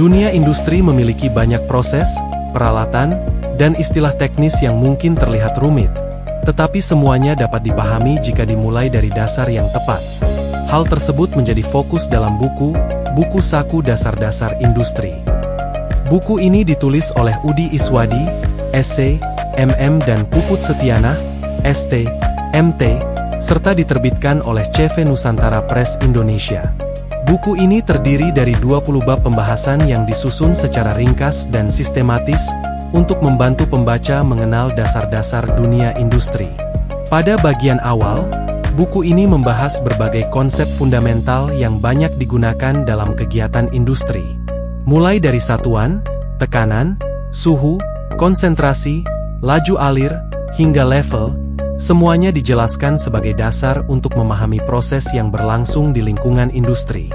Dunia industri memiliki banyak proses, peralatan, dan istilah teknis yang mungkin terlihat rumit, tetapi semuanya dapat dipahami jika dimulai dari dasar yang tepat. Hal tersebut menjadi fokus dalam buku Saku Dasar-Dasar Industri. Buku ini ditulis oleh Udi Iswadi, SC, MM dan Puput Setiana, ST, MT, serta diterbitkan oleh CV Nusantara Press Indonesia. Buku ini terdiri dari 20 bab pembahasan yang disusun secara ringkas dan sistematis untuk membantu pembaca mengenal dasar-dasar dunia industri. Pada bagian awal, buku ini membahas berbagai konsep fundamental yang banyak digunakan dalam kegiatan industri. Mulai dari satuan, tekanan, suhu, konsentrasi, laju alir, hingga level, semuanya dijelaskan sebagai dasar untuk memahami proses yang berlangsung di lingkungan industri.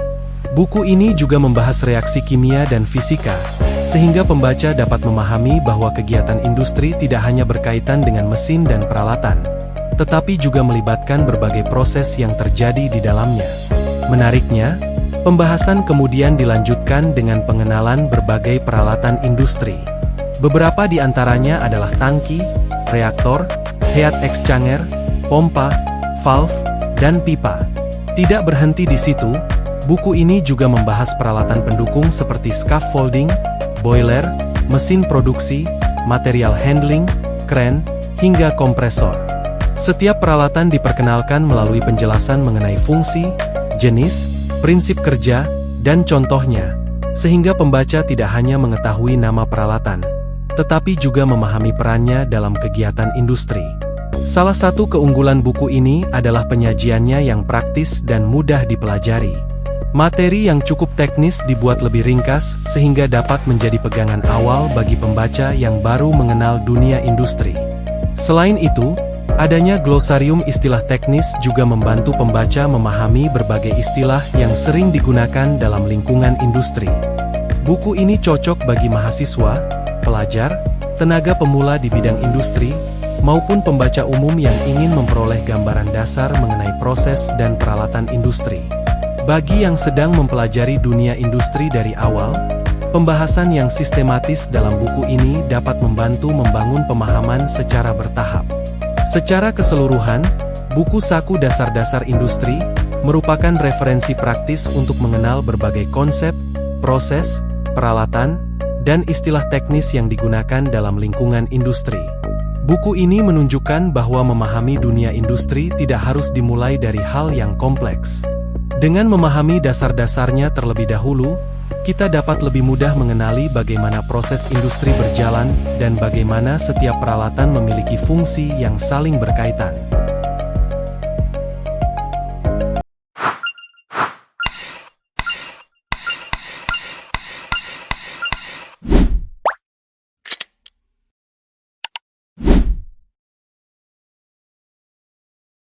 Buku ini juga membahas reaksi kimia dan fisika, sehingga pembaca dapat memahami bahwa kegiatan industri tidak hanya berkaitan dengan mesin dan peralatan, tetapi juga melibatkan berbagai proses yang terjadi di dalamnya. Menariknya, pembahasan kemudian dilanjutkan dengan pengenalan berbagai peralatan industri. Beberapa di antaranya adalah tangki, reaktor, heat exchanger, pompa, valve, dan pipa. Tidak berhenti di situ, buku ini juga membahas peralatan pendukung seperti scaffolding, boiler, mesin produksi, material handling, kren, hingga kompresor. Setiap peralatan diperkenalkan melalui penjelasan mengenai fungsi, jenis, prinsip kerja, dan contohnya, sehingga pembaca tidak hanya mengetahui nama peralatan, tetapi juga memahami perannya dalam kegiatan industri. Salah satu keunggulan buku ini adalah penyajiannya yang praktis dan mudah dipelajari. Materi yang cukup teknis dibuat lebih ringkas sehingga dapat menjadi pegangan awal bagi pembaca yang baru mengenal dunia industri. Selain itu, adanya glosarium istilah teknis juga membantu pembaca memahami berbagai istilah yang sering digunakan dalam lingkungan industri. Buku ini cocok bagi mahasiswa, pelajar, tenaga pemula di bidang industri, maupun pembaca umum yang ingin memperoleh gambaran dasar mengenai proses dan peralatan industri. Bagi yang sedang mempelajari dunia industri dari awal, pembahasan yang sistematis dalam buku ini dapat membantu membangun pemahaman secara bertahap. Secara keseluruhan, buku Saku Dasar-Dasar Industri merupakan referensi praktis untuk mengenal berbagai konsep, proses, peralatan, dan istilah teknis yang digunakan dalam lingkungan industri. Buku ini menunjukkan bahwa memahami dunia industri tidak harus dimulai dari hal yang kompleks. Dengan memahami dasar-dasarnya terlebih dahulu, kita dapat lebih mudah mengenali bagaimana proses industri berjalan dan bagaimana setiap peralatan memiliki fungsi yang saling berkaitan.